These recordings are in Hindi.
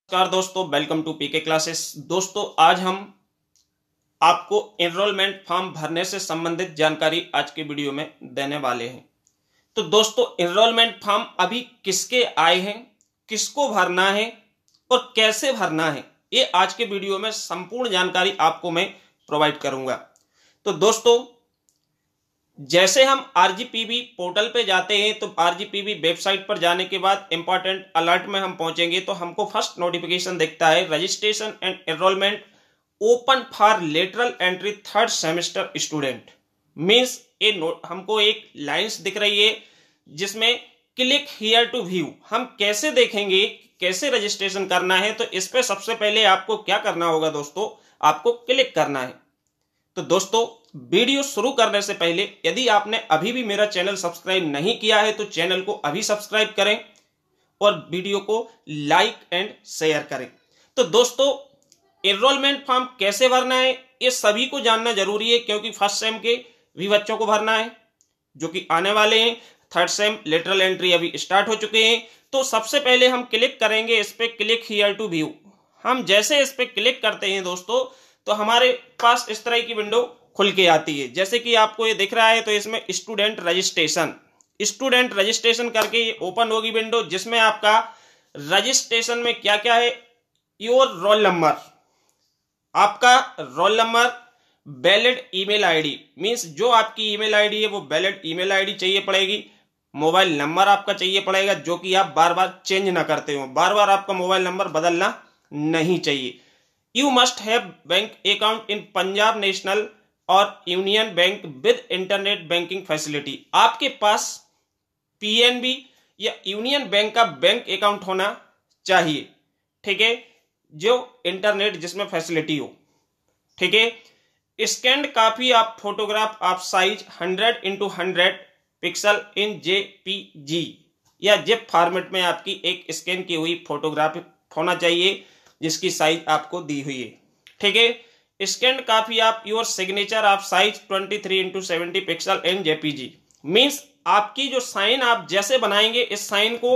नमस्कार दोस्तों, वेलकम टू पीके क्लासेस। दोस्तों, आज हम आपको एनरोलमेंट फॉर्म भरने से संबंधित जानकारी आज के वीडियो में देने वाले हैं। तो दोस्तों, एनरोलमेंट फॉर्म अभी किसके आए हैं, किसको भरना है और कैसे भरना है, ये आज के वीडियो में संपूर्ण जानकारी आपको मैं प्रोवाइड करूंगा। तो दोस्तों, जैसे हम आरजीपीवी पोर्टल पे जाते हैं तो आरजीपीवी वेबसाइट पर जाने के बाद इंपॉर्टेंट अलर्ट में हम पहुंचेंगे तो हमको फर्स्ट नोटिफिकेशन दिखता है, registration and enrolment open for lateral entry third semester student. Means हमको एक लाइंस दिख रही है जिसमें क्लिक हियर टू व्यू। हम कैसे देखेंगे, कैसे रजिस्ट्रेशन करना है, तो इस पर सबसे पहले आपको क्या करना होगा दोस्तों, आपको क्लिक करना है। तो दोस्तों, वीडियो शुरू करने से पहले यदि आपने अभी भी मेरा चैनल सब्सक्राइब नहीं किया है तो चैनल को अभी सब्सक्राइब करें और वीडियो को लाइक एंड शेयर करें। तो दोस्तों, एनरोलमेंट फॉर्म कैसे भरना है ये सभी को जानना जरूरी है, क्योंकि फर्स्ट सेम के भी बच्चों को भरना है जो कि आने वाले हैं। थर्ड सेम लेटरल एंट्री अभी स्टार्ट हो चुके हैं। तो सबसे पहले हम क्लिक करेंगे इस पे, क्लिक हियर टू व्यू। हम जैसे इस पे क्लिक करते हैं दोस्तों, तो हमारे पास इस तरह की विंडो खुल के आती है। जैसे कि आपको ये दिख रहा है, तो इसमें स्टूडेंट रजिस्ट्रेशन करके ये ओपन होगी विंडो, जिसमें आपका रजिस्ट्रेशन में क्या क्या है, योर रोल नंबर, आपका roll number, valid email ID, means जो आपकी ईमेल आईडी है वो वैलिड ईमेल आईडी चाहिए पड़ेगी। मोबाइल नंबर आपका चाहिए पड़ेगा जो कि आप बार बार चेंज ना करते हो, बार बार आपका मोबाइल नंबर बदलना नहीं चाहिए। You must have bank account in Punjab National और Union Bank with internet banking facility. आपके पास पीएनबी या यूनियन बैंक का बैंक अकाउंट होना चाहिए, ठीक है, जो इंटरनेट जिसमें फैसिलिटी हो, ठीक है। Scanned copy of photograph of size 100x100 pixel in JPG या जिप फॉर्मेट में आपकी एक स्कैन की हुई फोटोग्राफ होना चाहिए जिसकी साइज आपको दी हुई है, ठीक है। Scan copy of your signature of size 23x70 pixel in JPG. Means आपकी जो साइन आप जैसे बनाएंगे, इस साइन को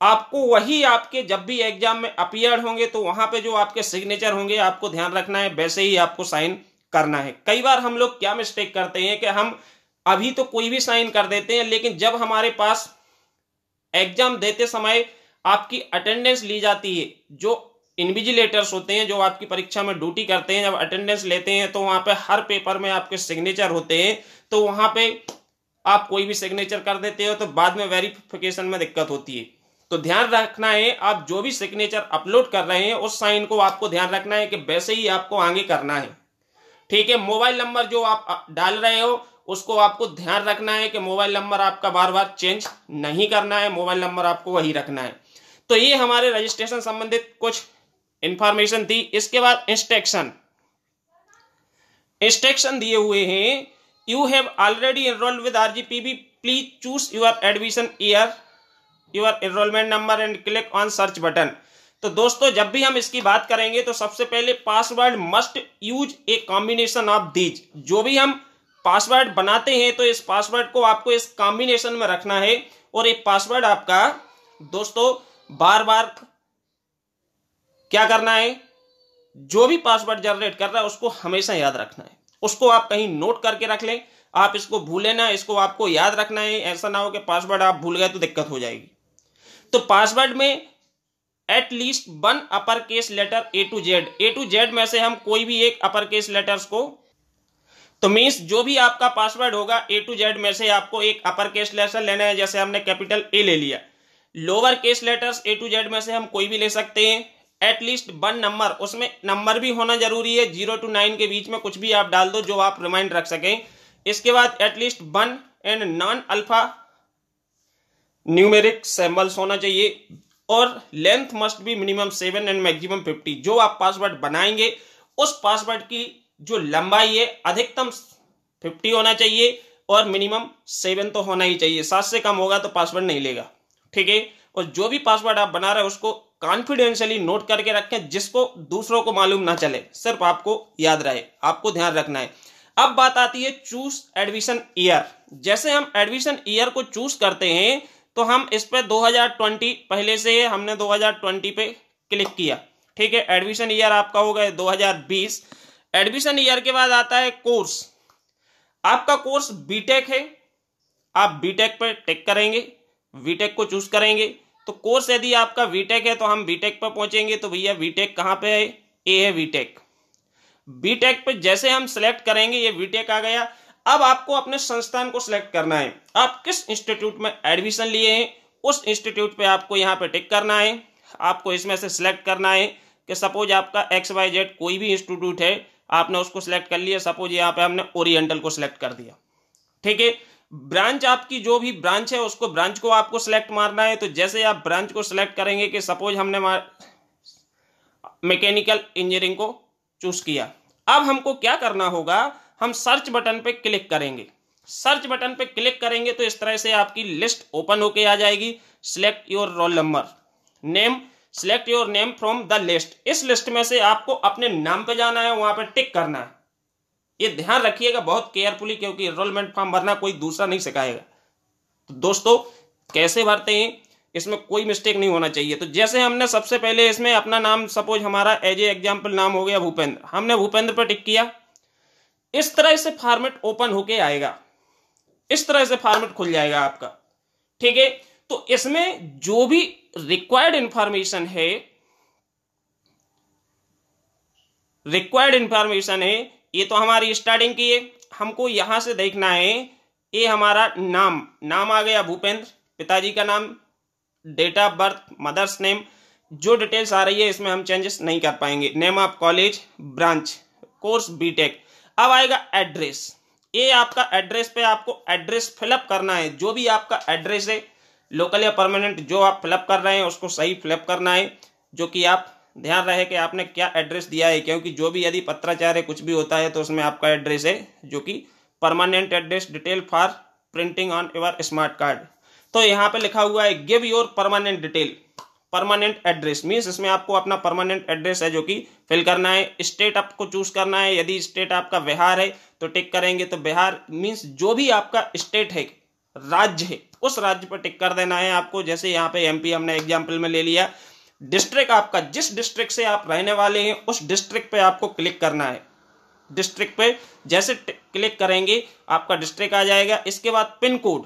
आपको वही आपके जब भी एग्जाम में अपीयर होंगे तो वहां पे जो आपके सिग्नेचर होंगे आपको ध्यान रखना है, वैसे ही आपको साइन करना है। कई बार हम लोग क्या मिस्टेक करते हैं कि हम अभी तो कोई भी साइन कर देते हैं, लेकिन जब हमारे पास एग्जाम देते समय आपकी अटेंडेंस ली जाती है, जो इन्विजिलेटर्स होते हैं जो आपकी परीक्षा में ड्यूटी करते हैं, जब अटेंडेंस लेते हैं तो वहां पे हर पेपर में आपके सिग्नेचर होते हैं, तो वहां पे आप कोई भी सिग्नेचर कर देते हो तो बाद में वेरिफिकेशन में दिक्कत होती है। तो ध्यान रखना है, आप जो भी सिग्नेचर अपलोड कर रहे हैं उस साइन को आपको ध्यान रखना है कि वैसे ही आपको आगे करना है, ठीक है। मोबाइल नंबर जो आप डाल रहे हो उसको आपको ध्यान रखना है कि मोबाइल नंबर आपका बार बार चेंज नहीं करना है, मोबाइल नंबर आपको वही रखना है। तो ये हमारे रजिस्ट्रेशन संबंधित कुछ इंफॉर्मेशन थी। इसके बाद इंस्ट्रक्शन दिए हुए हैं। You have already enrolled with RGPV, please choose your admission year, your enrolment number and click on search button. तो दोस्तों, जब भी हम इसकी बात करेंगे तो सबसे पहले password must use a combination of these. जो भी हम पासवर्ड बनाते हैं तो इस पासवर्ड को आपको इस कॉम्बिनेशन में रखना है, और एक पासवर्ड आपका दोस्तों बार बार क्या करना है, जो भी पासवर्ड जनरेट कर रहा है उसको हमेशा याद रखना है। उसको आप कहीं नोट करके रख लें, आप इसको भूले ना, इसको आपको याद रखना है। ऐसा ना हो कि पासवर्ड आप भूल गए तो दिक्कत हो जाएगी। तो पासवर्ड में at least 1 upper case letter A to Z में से हम कोई भी एक अपर केस लेटर्स को, तो मीन्स जो भी आपका पासवर्ड होगा ए टू जेड में से आपको एक अपर केस लेटर लेना है। जैसे हमने कैपिटल ए ले लिया, lower case letters A to Z में से हम कोई भी ले सकते हैं। एटलीस्ट 1 नंबर, उसमें नंबर भी होना जरूरी है, 0 to 9 के बीच में कुछ भी आप डाल दो जो आप रिमाइंड रख सकें। इसके बाद at least 1 and non alpha numeric symbols होना चाहिए, और length must be minimum 7 and maximum 50। जो आप पासवर्ड बनाएंगे उस पासवर्ड की जो लंबाई है अधिकतम 50 होना चाहिए और मिनिमम 7 तो होना ही चाहिए। 7 से कम होगा तो पासवर्ड नहीं लेगा, ठीक है। और जो भी पासवर्ड आप बना रहे हैं उसको कॉन्फिडेंशियली नोट करके रखें, जिसको दूसरों को मालूम ना चले, सिर्फ आपको याद रहे, आपको ध्यान रखना है। अब बात आती है चूज एडमिशन ईयर। जैसे हम एडमिशन ईयर को चूज करते हैं तो हम इस पे 2020 पहले से है, हमने 2020 पे क्लिक किया, ठीक है। एडमिशन ईयर आपका हो गया 2020। एडमिशन ईयर के बाद आता है कोर्स। आपका कोर्स बीटेक है, आप बीटेक पर टिक करेंगे, बीटेक को चूज करेंगे। तो कोर्स यदि आपका बीटेक है तो हम बीटेक पर पहुंचेंगे। तो भैया बीटेक कहाँ पे है, ए है बीटेक। बीटेक पे जैसे हम सिलेक्ट करेंगे, ये बीटेक आ गया। अब आपको अपने संस्थान को सिलेक्ट करना है, आप किस इंस्टीट्यूट में एडमिशन लिए हैं उस इंस्टीट्यूट पे आपको यहाँ पे टिक करना है। आपको इसमें से सिलेक्ट करना है कि सपोज आपका XYZ कोई भी इंस्टीट्यूट है, आपने उसको सिलेक्ट कर लिया। सपोज यहाँ पे हमने ओरिएंटल को सिलेक्ट कर दिया, ठीक है। ब्रांच आपकी जो भी ब्रांच है उसको, ब्रांच को आपको सिलेक्ट मारना है। तो जैसे आप ब्रांच को सिलेक्ट करेंगे कि सपोज हमने मैकेनिकल इंजीनियरिंग को चूज किया, अब हमको क्या करना होगा, हम सर्च बटन पे क्लिक करेंगे। सर्च बटन पे क्लिक करेंगे तो इस तरह से आपकी लिस्ट ओपन होके आ जाएगी। Select your roll number, name, select your name from the list. इस लिस्ट में से आपको अपने नाम पे जाना है, वहां पे टिक करना है। ये ध्यान रखिएगा बहुत केयरफुली, क्योंकि एनरोलमेंट फॉर्म भरना कोई दूसरा नहीं सिखाएगा। तो दोस्तों कैसे भरते हैं, इसमें कोई मिस्टेक नहीं होना चाहिए। तो जैसे हमने सबसे पहले इसमें अपना नाम, सपोज हमारा एज ए एग्जाम्पल नाम हो गया भूपेंद्र, हमने भूपेंद्र पर टिक किया। इस तरह से फॉर्मेट ओपन होके आएगा, इस तरह से फॉर्मेट खुल जाएगा आपका, ठीक है। तो इसमें जो भी रिक्वायर्ड इंफॉर्मेशन है, ये तो हमारी स्टार्टिंग की है। हमको यहां से देखना है, ये हमारा नाम आ गया भूपेंद्र, पिताजी का नाम, date of birth, mother's name, जो डिटेल्स आ रही है इसमें हम चेंजेस नहीं कर पाएंगे। Name of college, branch, course BTech. अब आएगा एड्रेस। ये आपका एड्रेस पे आपको एड्रेस फिलअप करना है। जो भी आपका एड्रेस है, लोकल या परमानेंट, जो आप फिलअप कर रहे हैं उसको सही फिलअप करना है। जो कि आप ध्यान रहे कि आपने क्या एड्रेस दिया है, क्योंकि जो भी यदि पत्राचार कुछ भी होता है तो उसमें आपका एड्रेस है जो कि permanent address detail for printing on your smart card. तो यहाँ पे लिखा हुआ है give your permanent detail. Permanent address means इसमें आपको अपना परमानेंट एड्रेस है जो कि फिल करना है। स्टेट आपको चूज करना है, यदि स्टेट आपका बिहार है तो टिक करेंगे। तो बिहार मीन्स जो भी आपका स्टेट है, राज्य है, उस राज्य पर टिक कर देना है आपको। जैसे यहाँ पे एमपी हमने एग्जाम्पल में ले लिया। डिस्ट्रिक्ट आपका, जिस डिस्ट्रिक्ट से आप रहने वाले हैं उस डिस्ट्रिक्ट पे आपको क्लिक करना है। डिस्ट्रिक्ट पे जैसे क्लिक करेंगे आपका डिस्ट्रिक्ट आ जाएगा। इसके बाद पिन कोड,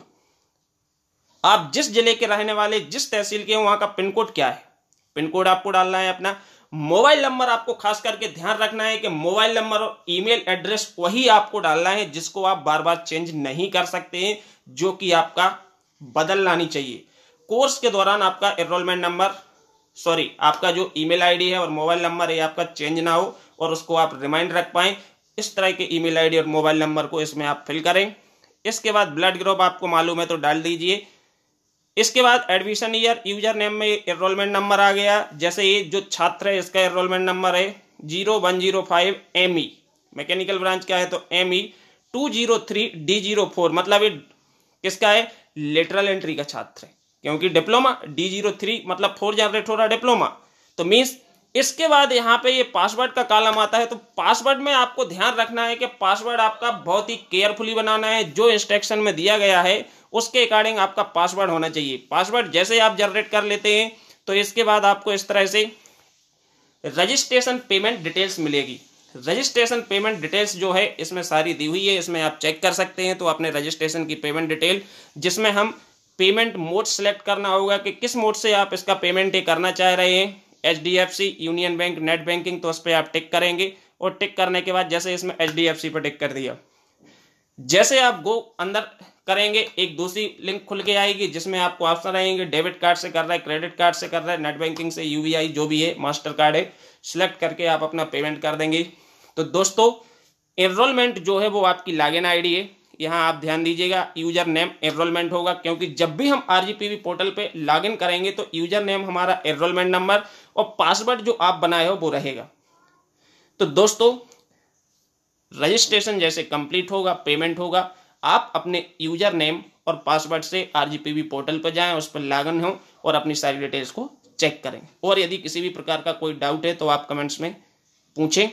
आप जिस जिले के रहने वाले, जिस तहसील के, वहां का पिन कोड क्या है, पिन कोड आपको डालना है अपना। मोबाइल नंबर आपको खास करके ध्यान रखना है कि मोबाइल नंबर और ईमेल एड्रेस वही आपको डालना है जिसको आप बार बार चेंज नहीं कर सकते हैं, जो कि आपका बदलना नहीं चाहिए। कोर्स के दौरान आपका एनरोलमेंट नंबर, आपका जो ईमेल आईडी है और मोबाइल नंबर है आपका चेंज ना हो और उसको आप रिमाइंड रख पाएं। इस तरह के ईमेल आईडी और मोबाइल नंबर को इसमें आप फिल करें। इसके बाद ब्लड ग्रुप आपको मालूम है तो डाल दीजिए। इसके बाद एडमिशन ईयर, यूजर नेम में एनरोलमेंट नंबर आ गया। जैसे ये जो छात्र है इसका एनरोलमेंट नंबर है 0105 ME, मैकेनिकल ब्रांच का है तो ME 203D04, मतलब ये किसका है, लेटरल एंट्री का छात्र है, क्योंकि डिप्लोमा D03 मतलब 4 जनरेट हो रहा डिप्लोमा। तो मीन्स इसके बाद यहाँ पे ये पासवर्ड का कॉलम आता है। तो पासवर्ड में आपको ध्यान रखना है कि पासवर्ड आपका बहुत ही केयरफुली बनाना है। जो इंस्ट्रक्शन में दिया गया है उसके अकॉर्डिंग आपका पासवर्ड होना चाहिए। पासवर्ड जैसे आप जनरेट कर लेते हैं तो इसके बाद आपको इस तरह से रजिस्ट्रेशन पेमेंट डिटेल्स मिलेगी। रजिस्ट्रेशन पेमेंट डिटेल्स जो है इसमें सारी दी हुई है, इसमें आप चेक कर सकते हैं। तो अपने रजिस्ट्रेशन की पेमेंट डिटेल, जिसमें हम पेमेंट मोड सेलेक्ट करना होगा कि किस मोड से आप इसका पेमेंट करना चाह रहे हैं, HDFC, union bank, net banking. तो उस पर आप टिक करेंगे और टिक करने के बाद जैसे इसमें HDFC पर टिक कर दिया, जैसे आप गो अंदर करेंगे एक दूसरी लिंक खुल के आएगी जिसमें आपको ऑप्शन रहेंगे डेबिट कार्ड से कर रहा है, क्रेडिट कार्ड से कर रहा है, नेट बैंकिंग से, UBI जो भी है, मास्टर कार्ड है, सिलेक्ट करके आप अपना पेमेंट कर देंगे। तो दोस्तों एनरोलमेंट जो है वो आपकी लॉगिन आईडी है। यहाँ आप ध्यान दीजिएगा यूजर नेम एनरोलमेंट होगा, क्योंकि जब भी हम RGPV पोर्टल पे लॉगिन करेंगे तो यूजर नेम हमारा एनरोलमेंट नंबर और पासवर्ड जो आप बनाए हो वो रहेगा। तो दोस्तों रजिस्ट्रेशन जैसे कंप्लीट होगा, पेमेंट होगा, आप अपने यूजर नेम और पासवर्ड से RGPV पोर्टल पर जाएं, उस पर लॉगिन हो और अपनी सारी डिटेल्स को चेक करें। और यदि किसी भी प्रकार का कोई डाउट है तो आप कमेंट्स में पूछें।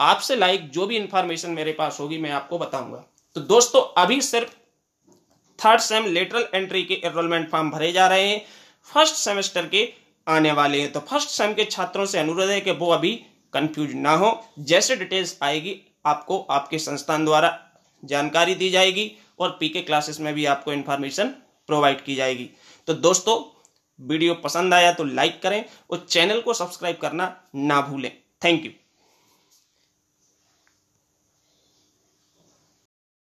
आपसे लाइक जो भी इंफॉर्मेशन मेरे पास होगी मैं आपको बताऊंगा। तो दोस्तों अभी सिर्फ 3rd सेम लेटरल एंट्री के एनरोलमेंट फॉर्म भरे जा रहे हैं। फर्स्ट सेमेस्टर के आने वाले हैं। तो फर्स्ट सेम के छात्रों से अनुरोध है कि वो अभी कंफ्यूज ना हो, जैसे डिटेल्स आएगी आपको आपके संस्थान द्वारा जानकारी दी जाएगी और पीके क्लासेस में भी आपको इन्फॉर्मेशन प्रोवाइड की जाएगी। तो दोस्तों, वीडियो पसंद आया तो लाइक करें और चैनल को सब्सक्राइब करना ना भूलें। Thank you.